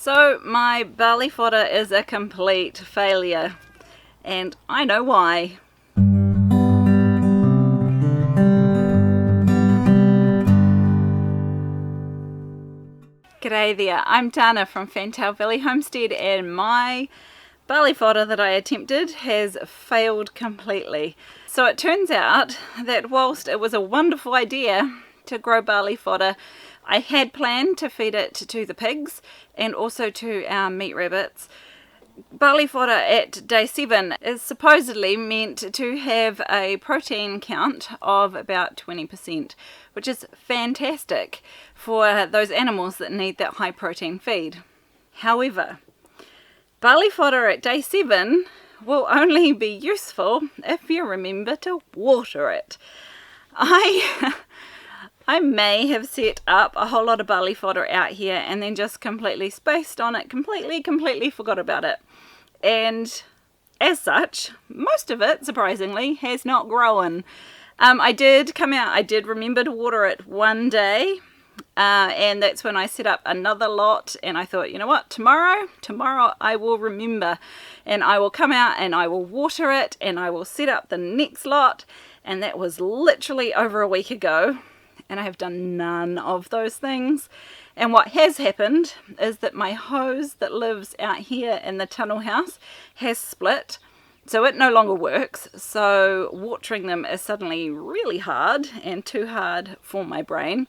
So my barley fodder is a complete failure, and I know why. G'day there, I'm Tana from Fantail Valley Homestead, and my barley fodder that I attempted has failed completely. So it turns out that whilst it was a wonderful idea to grow barley fodder, I had planned to feed it to the pigs and also to our meat rabbits. Barley fodder at day 7 is supposedly meant to have a protein count of about 20%, which is fantastic for those animals that need that high protein feed. However, barley fodder at day 7 will only be useful if you remember to water it. I may have set up a whole lot of barley fodder out here and then just completely spaced on it, completely forgot about it. And as such, most of it, surprisingly, has not grown. I did remember to water it one day, and that's when I set up another lot, and I thought, you know what, tomorrow I will remember, and I will come out and I will water it, and I will set up the next lot, and that was literally over a week ago. And I have done none of those things. And what has happened is that my hose that lives out here in the tunnel house has split, so it no longer works. So watering them is suddenly really hard and too hard for my brain.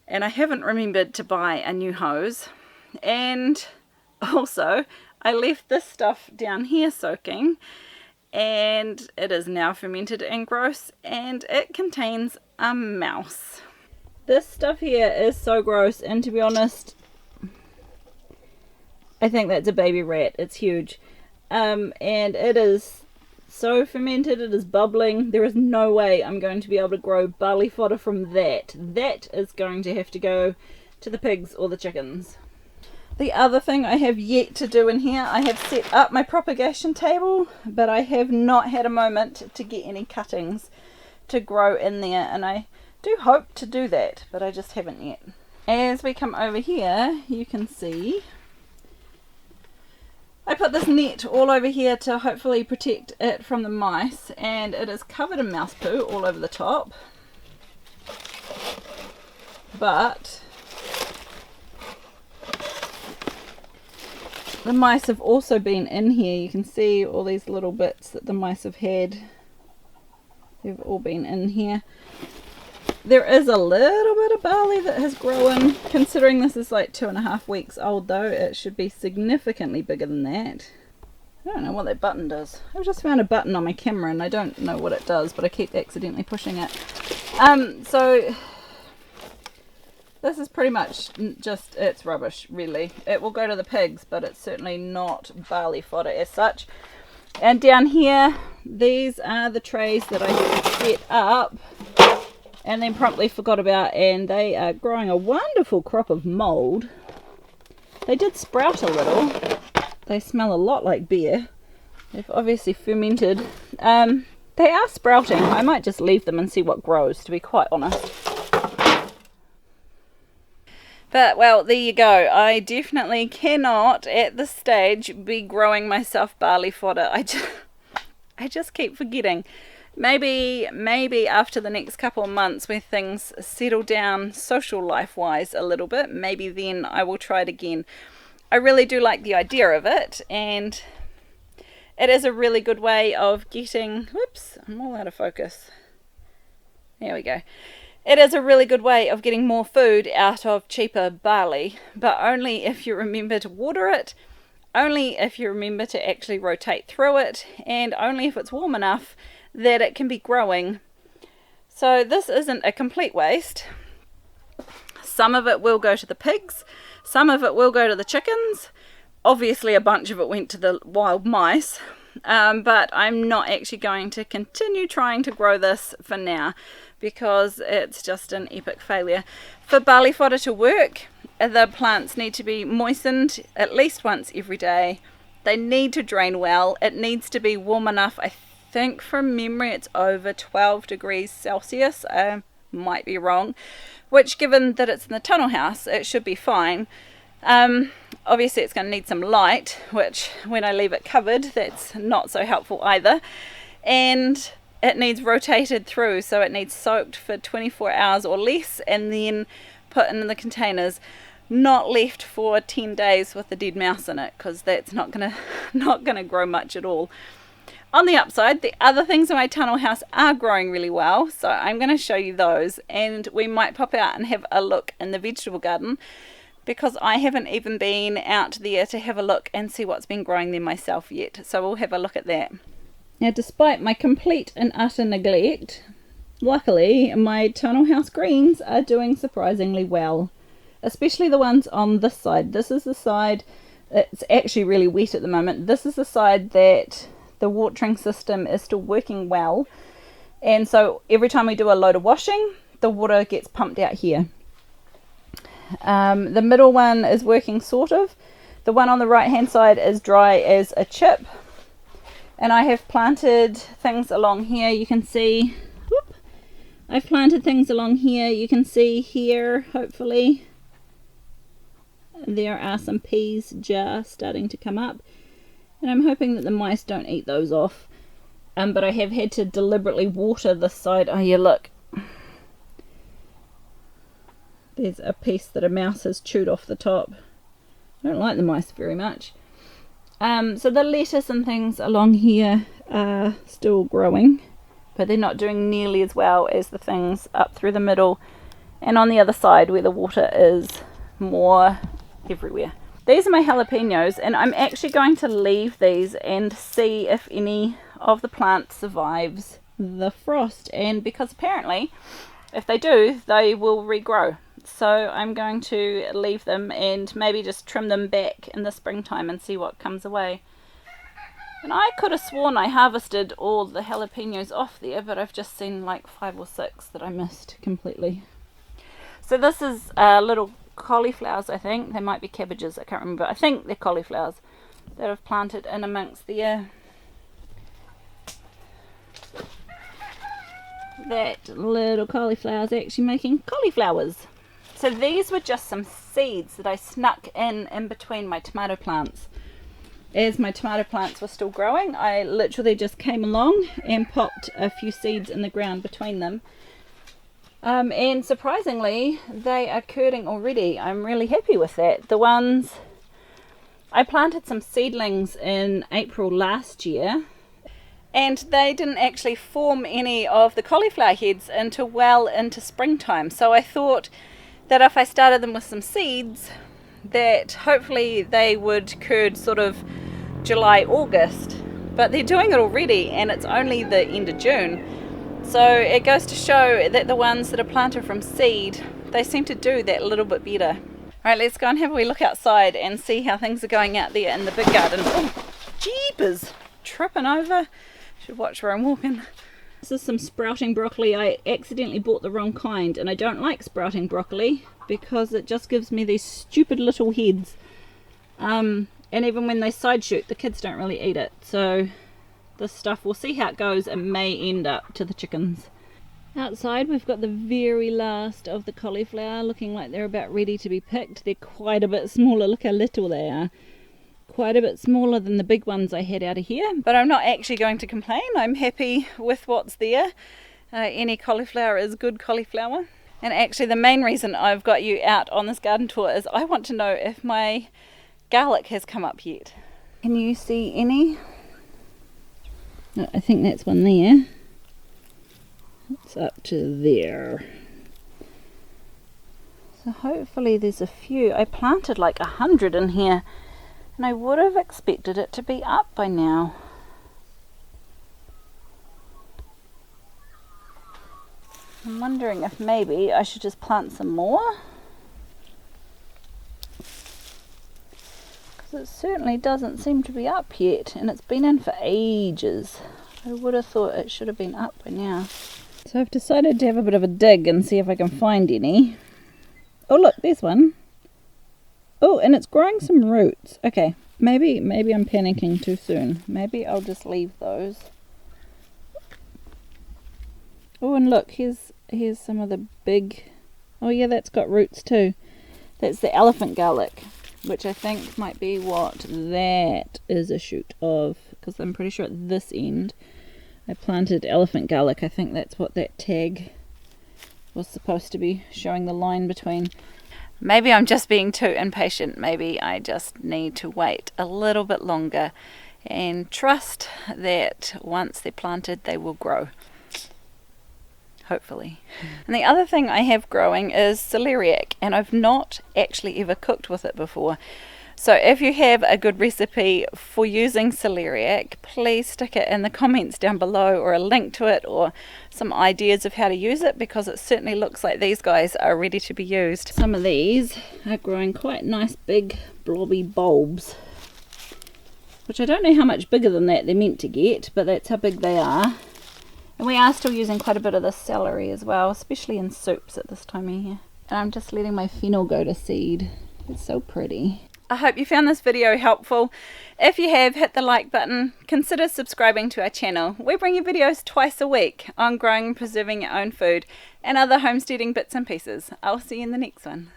And I haven't remembered to buy a new hose. And also I left this stuff down here soaking, and it is now fermented and gross, and it contains a mouse. This stuff here is so gross, and to be honest, I think that's a baby rat. It's huge. And it is so fermented, it is bubbling. There is no way I'm going to be able to grow barley fodder from that. That is going to have to go to the pigs or the chickens. The other thing I have yet to do in here, I have set up my propagation table, but I have not had a moment to get any cuttings to grow in there, and I do hope to do that, but I just haven't yet. As we come over here, you can see I put this net all over here to hopefully protect it from the mice, and it is covered in mouse poo all over the top, but the mice have also been in here. You can see all these little bits that the mice have had. They've all been in here. There is a little bit of barley that has grown. Considering this is like 2.5 weeks old though, it should be significantly bigger than that. I don't know what that button does. I've just found a button on my camera and I don't know what it does, but I keep accidentally pushing it. So this is pretty much just, it's rubbish really. It will go to the pigs, but it's certainly not barley fodder as such. And down here, these are the trays that I set up and then promptly forgot about, and they are growing a wonderful crop of mould. They did sprout a little. They smell a lot like beer. They've obviously fermented. They are sprouting. I might just leave them and see what grows, to be quite honest. But, well, there you go. I definitely cannot, at this stage, be growing myself barley fodder. I just keep forgetting. Maybe after the next couple of months where things settle down social life-wise a little bit, maybe then I will try it again. I really do like the idea of it, and it is a really good way of getting... Whoops, I'm all out of focus. There we go. It is a really good way of getting more food out of cheaper barley, but only if you remember to water it, only if you remember to actually rotate through it, and only if it's warm enough that it can be growing. So this isn't a complete waste. Some of it will go to the pigs, some of it will go to the chickens. Obviously a bunch of it went to the wild mice, but I'm not actually going to continue trying to grow this for now, because it's just an epic failure. For barley fodder to work, the plants need to be moistened at least once every day. They need to drain well. It needs to be warm enough. I think from memory it's over 12 degrees Celsius. I might be wrong, which given that it's in the tunnel house, it should be fine. Obviously it's going to need some light, which when I leave it covered, that's not so helpful either. And it needs rotated through, so it needs soaked for 24 hours or less and then put in the containers, not left for 10 days with a dead mouse in it, because that's not gonna grow much at all. On the upside, the other things in my tunnel house are growing really well, so I'm going to show you those, and we might pop out and have a look in the vegetable garden, because I haven't even been out there to have a look and see what's been growing there myself yet, so we'll have a look at that. Now, despite my complete and utter neglect, luckily my tunnel house greens are doing surprisingly well, especially the ones on this side. This is the side, it's actually really wet at the moment, this is the side that the watering system is still working well, and so every time we do a load of washing, the water gets pumped out here. The middle one is working sort of. The one on the right hand side is dry as a chip, and I have planted things along here. You can see, I've planted things along here. You can see here, hopefully, there are some peas just starting to come up. And I'm hoping that the mice don't eat those off. But I have had to deliberately water this side. Oh yeah, look. There's a piece that a mouse has chewed off the top. I don't like the mice very much. So the lettuce and things along here are still growing, but they're not doing nearly as well as the things up through the middle and on the other side where the water is more everywhere. These are my jalapenos, and I'm actually going to leave these and see if any of the plant survives the frost, and because apparently if they do, they will regrow. So I'm going to leave them and maybe just trim them back in the springtime and see what comes away. And I could have sworn I harvested all the jalapenos off there, but I've just seen like 5 or 6 that I missed completely. So this is little cauliflowers, I think. They might be cabbages, I can't remember. I think they're cauliflowers that I've planted in amongst there. That little cauliflower is actually making cauliflowers. So these were just some seeds that I snuck in between my tomato plants. As my tomato plants were still growing, I literally just came along and popped a few seeds in the ground between them. And surprisingly, they are curding already. I'm really happy with that. The ones, I planted some seedlings in April last year, and they didn't actually form any of the cauliflower heads until well into springtime. So I thought that if I started them with some seeds, that hopefully they would curd sort of July, August. But they're doing it already, and it's only the end of June. So it goes to show that the ones that are planted from seed, they seem to do that a little bit better. Alright, let's go and have a wee look outside and see how things are going out there in the big garden. Oh, jeepers! Tripping over. Should watch where I'm walking. This is some sprouting broccoli. I accidentally bought the wrong kind, and I don't like sprouting broccoli because it just gives me these stupid little heads. And even when they side shoot, the kids don't really eat it. So this stuff, we'll see how it goes. It may end up to the chickens. Outside we've got the very last of the cauliflower, looking like they're about ready to be picked. They're quite a bit smaller. Look how little they are. Quite a bit smaller than the big ones I had out of here, but I'm not actually going to complain. I'm happy with what's there. Any cauliflower is good cauliflower. And actually the main reason I've got you out on this garden tour is I want to know if my garlic has come up yet. Can you see any? I think that's one there. It's up to there. So hopefully there's a few. I planted like 100 in here, and I would have expected it to be up by now. I'm wondering if maybe I should just plant some more, because it certainly doesn't seem to be up yet, and it's been in for ages. I would have thought it should have been up by now. So I've decided to have a bit of a dig and see if I can find any. Oh look, there's one. Oh, and it's growing some roots. Okay, maybe I'm panicking too soon. Maybe I'll just leave those. Oh, and look, here's some of the big... Oh yeah, that's got roots too. That's the elephant garlic. which I think might be what that is a shoot of, because I'm pretty sure at this end I planted elephant garlic. I think that's what that tag was supposed to be showing the line between. Maybe I'm just being too impatient. Maybe I just need to wait a little bit longer and trust that once they're planted they will grow. Hopefully. And the other thing I have growing is celeriac, and I've not actually ever cooked with it before. So if you have a good recipe for using celeriac, please stick it in the comments down below, or a link to it, or some ideas of how to use it, because it certainly looks like these guys are ready to be used. Some of these are growing quite nice big blobby bulbs, which I don't know how much bigger than that they're meant to get, but that's how big they are. And we are still using quite a bit of the celery as well, especially in soups at this time of year. And I'm just letting my fennel go to seed. It's so pretty. I hope you found this video helpful. If you have, hit the like button. Consider subscribing to our channel. We bring you videos twice a week on growing and preserving your own food and other homesteading bits and pieces. I'll see you in the next one.